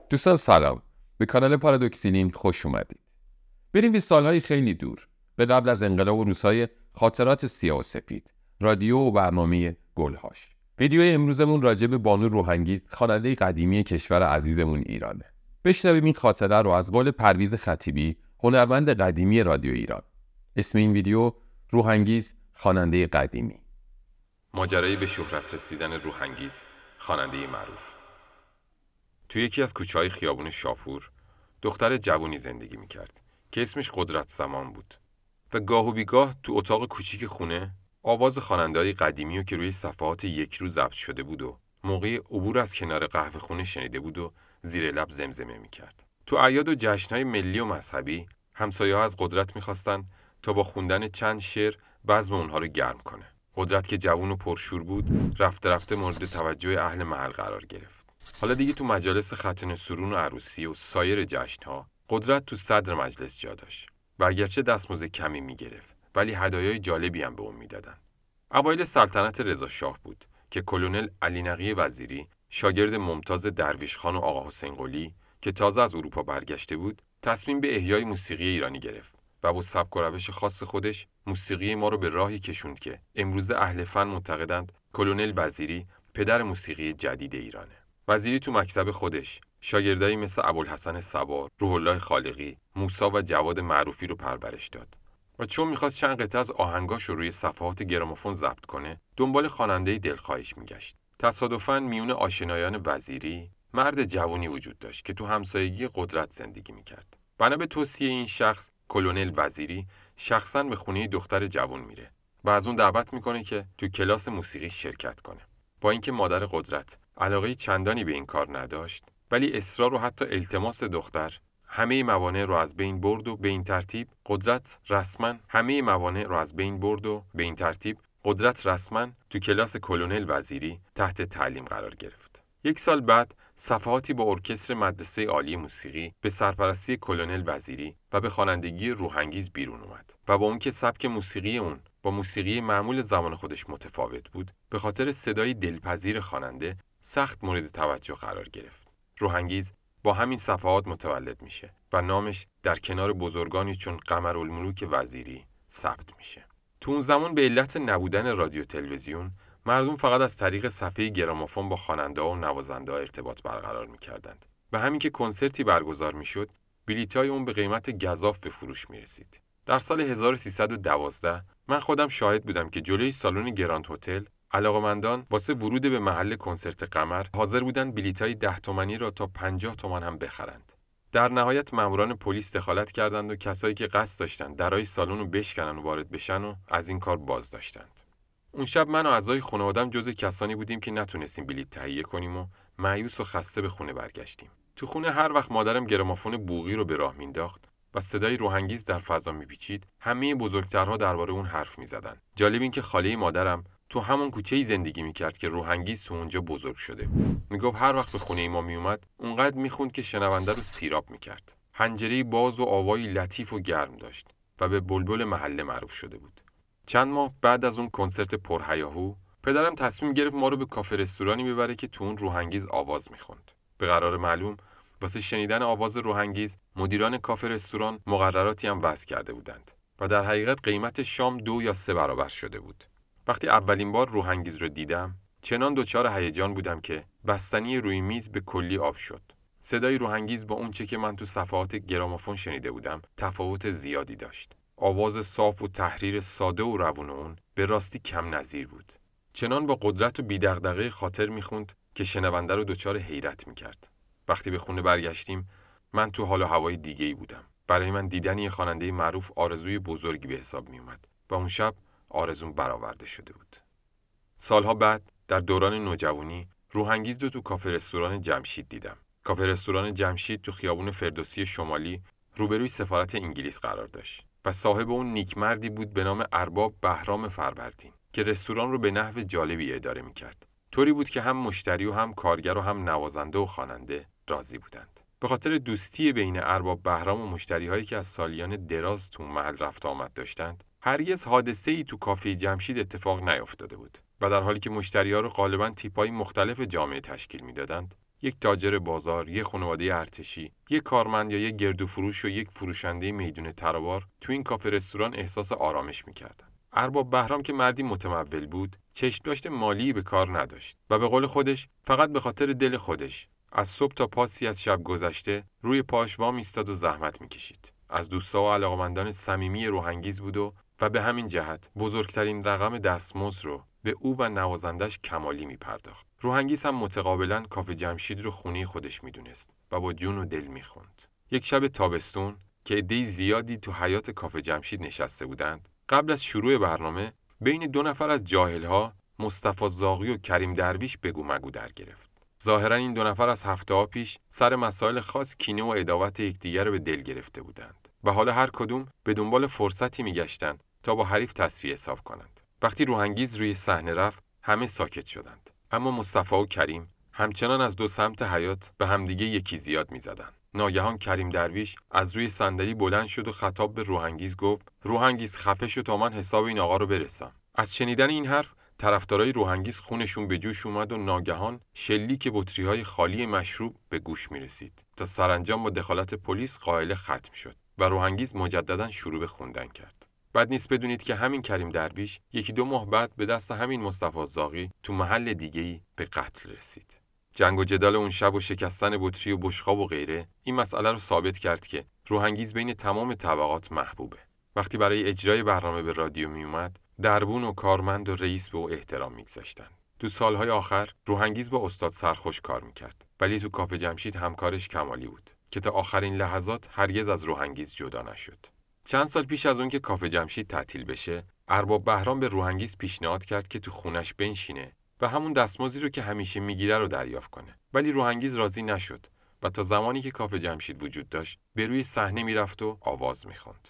دوستان سلام، به کانال پارادوکسیلینگ خوش اومدید. بریم به سالهای خیلی دور، به قبل از انقلاب و روزهای خاطرات سیاه و سپید، رادیو و برنامه گلهاش. ویدیوی امروزمون راجع به بانو روحانگیز، خواننده قدیمی کشور عزیزمون ایرانه. بشنویم این خاطره رو از قول پرویز خطیبی، هنرمند قدیمی رادیو ایران. اسم این ویدیو روحانگیز، خواننده قدیمی. ماجرای به شهرت رسیدن روحانگیز، خواننده معروف. توی یکی از کوچه‌های خیابون شاپور، دختر جوونی زندگی میکرد که اسمش قدرت زمان بود و گاه و بیگاه تو اتاق کوچیک خونه آواز خواننده‌های قدیمی رو که روی صفحات یک رو ضبط شده بود و موقع عبور از کنار قهوه خونه شنیده بود و زیر لب زمزمه میکرد. تو اعیاد و جشن‌های ملی و مذهبی همسایه‌ها از قدرت میخواستن تا با خوندن چند شعر بزم اونها رو گرم کنه. قدرت که جوون و پرشور بود، رفته رفته مورد توجه اهل محل قرار گرفت. حالا دیگه تو مجالس ختنه سرون و عروسی و سایر جشن‌ها قدرت تو صدر مجلس جا داشت و اگرچه دستمزد کمی میگرفت ولی هدایای جالبی هم به اون میدادن. اوایل سلطنت رضا شاه بود که کلونل علی نقی وزیری، شاگرد ممتاز درویش خان و آقا حسین قلی که تازه از اروپا برگشته بود، تصمیم به احیای موسیقی ایرانی گرفت و با سبک و روش خاص خودش موسیقی ما رو به راهی کشوند که امروز اهل فن معتقدند کلونل وزیری پدر موسیقی جدید ایرانه. وزیری تو مکتب خودش شاگردایی مثل ابوالحسن صبا، روح الله خالقی، موسی و جواد معروفی رو پرورش داد. و چون میخواست چند قطعه از آهنگاش رو روی صفحات گرامافون ضبط کنه، دنبال خواننده دلخواهش میگشت. تصادفاً میون آشنایان وزیری مرد جوانی وجود داشت که تو همسایگی قدرت زندگی میکرد. بنا به توصیه این شخص، کلونل وزیری شخصاً به خونه دختر جوان میره و از اون دعوت میکنه که تو کلاس موسیقی شرکت کنه. با اینکه مادر قدرت علاقه چندانی به این کار نداشت، ولی اصرار و حتی التماس دختر همه موانع رو از بین برد و به این ترتیب قدرت رسما تو کلاس کلونل وزیری تحت تعلیم قرار گرفت. یک سال بعد صفحاتی با ارکستر مدرسه عالی موسیقی به سرپرستی کلونل وزیری و به خوانندگی روحانگیز بیرون اومد و با اون که سبک موسیقی اون با موسیقی معمول زمان خودش متفاوت بود، به خاطر صدای دلپذیر خواننده سخت مورد توجه قرار گرفت. روحانگیز با همین صفحات متولد میشه و نامش در کنار بزرگانی چون قمرالملوک وزیری ثبت میشه. تو اون زمان به علت نبودن رادیو تلویزیون، مردم فقط از طریق صفحه گرامافون با خواننده‌ها و نوازنده‌ها ارتباط برقرار میکردند. و همین که کنسرتی برگزار میشد، بلیط‌های اون به قیمت گزاف به فروش میرسید. در سال 1312 من خودم شاهد بودم که جلوی سالن گراند هتل علاقه‌مندان واسه ورود به محل کنسرت قمر حاضر بودن بلیط‌های 10 تومانی را تا 50 تومان هم بخرند. در نهایت ماموران پلیس دخالت کردند و کسایی که قصد داشتند درای سالن رو بشکنن و وارد بشن و از این کار باز داشتند. اون شب من و اعضای خانواده‌ام جزو کسانی بودیم که نتونستیم بلیط تهیه کنیم و مایوس و خسته به خونه برگشتیم. تو خونه هر وقت مادرم گرامافون بوقی رو به راه مینداخت و صدای روحانگیز در فضا میپیچید، همه بزرگترها درباره اون حرف میزدن. جالب این که خاله مادرم تو همون کوچه‌ای زندگی میکرد که روحانگیز تو اونجا بزرگ شده بود. میگفت هر وقت به خونه ما میومد، اونقدر میخوند که شنونده رو سیراب میکرد. حنجره باز و آوایی لطیف و گرم داشت و به بلبل محله معروف شده بود. چند ماه بعد از اون کنسرت پرهیاهو، پدرم تصمیم گرفت ما رو به کافه رستورانی ببره که تو اون روحانگیز آواز میخوند. به قرار معلوم واسه شنیدن آواز روحانگیز مدیران کافه رستوران مقرراتی هم وضع کرده بودند و در حقیقت قیمت شام 2 یا 3 برابر شده بود. وقتی اولین بار روحانگیز رو دیدم، چنان دچار هیجان بودم که بستنی روی میز به کلی آب شد. صدای روحانگیز با اون چه که من تو صفحات گرامافون شنیده بودم تفاوت زیادی داشت. آواز صاف و تحریر ساده و روون اون به راستی کم نظیر بود. چنان با قدرت و بی‌دغدغه خاطر میخوند که شنونده رو دچار حیرت میکرد. وقتی به خونه برگشتیم، من تو حال و هوای دیگه‌ای بودم. برای من دیدن یه خواننده معروف آرزوی بزرگی به حساب میومد و اون شب آرزوم برآورده شده بود. سالها بعد در دوران نوجوانی روحانگیز رو تو کافه رستوران جمشید دیدم. کافه رستوران جمشید تو خیابون فردوسی شمالی روبروی سفارت انگلیس قرار داشت و صاحب اون نیکمردی بود به نام ارباب بهرام فروردین که رستوران رو به نحو جالبی اداره میکرد. طوری بود که هم مشتری و هم کارگر و هم نوازنده و خواننده راضی بودند. به خاطر دوستی بین ارباب بهرام و مشتری‌هایی که از سالیان دراز تو محل رفت آمد داشتند، هرگز حادثه‌ای تو کافه جمشید اتفاق نیفتاده بود و در حالی که مشتری‌ها رو غالباً تیپ‌های مختلف جامعه تشکیل میدادند، یک تاجر بازار، یک خانواده ارتشی، یک کارمند یا یک گردوفروش و یک فروشنده میدون ترابار تو این کافه رستوران احساس آرامش می‌کردن. ارباب بهرام که مردی متمول بود، چشم داشت مالی به کار نداشت و به قول خودش فقط به خاطر دل خودش از صبح تا پاسی از شب گذشته روی پاش وام ایستاد و زحمت می‌کشید. از دوستا و علاقمندان صمیمی روحانگیز بود و به همین جهت بزرگترین رقم دستمزد رو به او و نوازندش کمالی می‌پرداخت. روحانگیز هم متقابلاً کافه جمشید رو خونه خودش می‌دونست و با جون و دل می‌خوند. یک شب تابستون که عده‌ای زیادی تو حیاط کافه جمشید نشسته بودند، قبل از شروع برنامه بین دو نفر از جاهل‌ها، مصطفی زاغی و کریم درویش بگو مگو در گرفت. ظاهراً این دو نفر از هفته‌ها پیش سر مسائل خاص کینه و عداوت یکدیگر رو به دل گرفته بودند و حالا هر کدوم به دنبال فرصتی می‌گشتند تا با حریف تسویه حساب کنند. وقتی روحانگیز روی صحنه رفت، همه ساکت شدند. اما مصطفی و کریم همچنان از دو سمت حیاط به همدیگه یکی زیاد می‌زدند. ناگهان کریم درویش از روی صندلی بلند شد و خطاب به روحانگیز گفت: روحانگیز خفه شو تا من حساب این آقا رو برسم. از شنیدن این حرف طرفدارای روحانگیز خونشون به جوش اومد و ناگهان شلیک بطری‌های خالی مشروب به گوش می‌رسید تا سرانجام با دخالت پلیس قائله ختم شد و روحانگیز مجددا شروع به خوندن کرد. بد نیست بدونید که همین کریم درویش یکی دو ماه بعد به دست همین مصطفی زاغی تو محل دیگه‌ای به قتل رسید. جنگ و جدال اون شب و شکستن بطری و بشقاب و غیره این مسئله رو ثابت کرد که روحانگیز بین تمام طبقات محبوبه. وقتی برای اجرای برنامه به رادیو می اومد، دربون و کارمند و رئیس به او احترام می‌گذاشتن. تو سالهای آخر روحانگیز با استاد سرخوش کار می‌کرد، ولی تو کافه جمشید همکارش کمالی بود که تا آخرین لحظات هرگز از روحانگیز جدا نشد. چند سال پیش از اون که کافه جمشید تعطیل بشه، ارباب بهرام به روحانگیز پیشنهاد کرد که تو خونش بنشینه و همون دستمزدی رو که همیشه میگیره رو دریافت کنه. ولی روحانگیز راضی نشد و تا زمانی که کافه جمشید وجود داشت، به روی صحنه میرفت و آواز میخوند.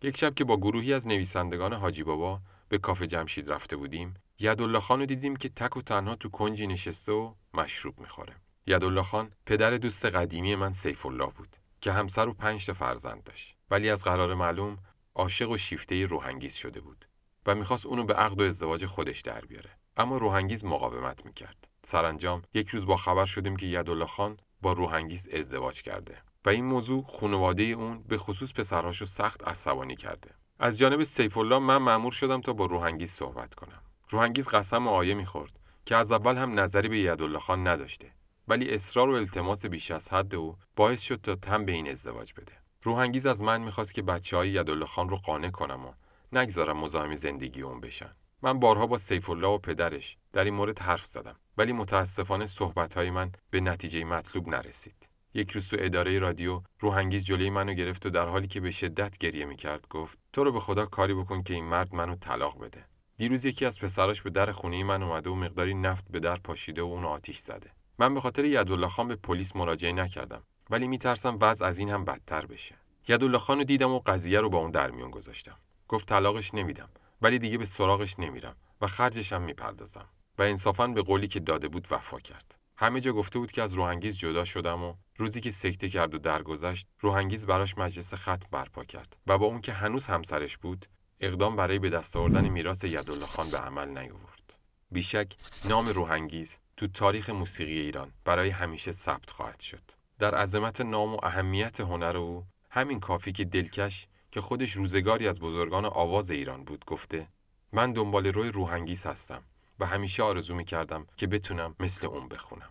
یک شب که با گروهی از نویسندگان حاجی بابا به کافه جمشید رفته بودیم، یدالله خان رو دیدیم که تک و تنها تو کنجی نشسته و مشروب میخوره. یدالله خان پدر دوست قدیمی من سیف الله بود که همسر و 5 تا فرزند داشت، ولی از قرار معلوم عاشق و شیفته روحانگیز شده بود و میخواست اونو به عقد و ازدواج خودش در بیاره. اما روحانگیز مقاومت میکرد. سرانجام یک روز با خبر شدیم که یدالله خان با روحانگیز ازدواج کرده و این موضوع خانواده اون به خصوص پسرهاشو سخت عصبانی کرده. از جانب سیف الله من مأمور شدم تا با روحانگیز صحبت کنم. روحانگیز قسم و آیه میخورد که از اول هم نظری به یدالله خان نداشته، ولی اصرار و التماس بیش از حد او باعث شد تا تن به این ازدواج بده. روحانگیز از من میخواست که بچه‌های یدالله خان رو قانع کنم و نگذارم مزاحم زندگی اون بشن. من بارها با سیف الله و پدرش در این مورد حرف زدم، ولی متاسفانه صحبت‌های من به نتیجه مطلوب نرسید. یک روز تو اداره رادیو روحانگیز جلوی منو گرفت و در حالی که به شدت گریه میکرد گفت: تو رو به خدا کاری بکن که این مرد منو طلاق بده. دیروز یکی از پسراش به در خونه من اومده و مقداری نفت به در پاشیده و اونو آتیش زده. من به خاطر یدالله خان به پلیس مراجعه نکردم، ولی میترسم وضع از این هم بدتر بشه. یدالله خانو دیدم و قضیه رو با اون در میون گذاشتم. گفت طلاقش نمیدم، ولی دیگه به سراغش نمیرم و خرجش هم میپردازم. و انصافاً به قولی که داده بود وفا کرد. همه جا گفته بود که از روحانگیز جدا شدم و روزی که سکته کرد و درگذشت، روحانگیز براش مجلس ختم برپا کرد و با اون که هنوز همسرش بود، اقدام برای به دست آوردن میراث یدالله خان به عمل نیاورد. بیشک نام روحانگیز تو تاریخ موسیقی ایران برای همیشه ثبت خواهد شد. در عظمت نام و اهمیت هنر او همین کافی که دلکش که خودش روزگاری از بزرگان آواز ایران بود گفته: من دنبال روی روحانگیز هستم و همیشه آرزو می‌کردم که بتونم مثل اون بخونم.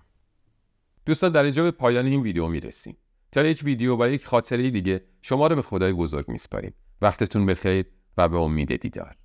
دوستان در اینجا به پایان این ویدیو میرسیم. تا یک ویدیو و یک خاطره دیگه شما رو به خدای بزرگ میسپاریم. وقتتون بخیر و به امید دیدار.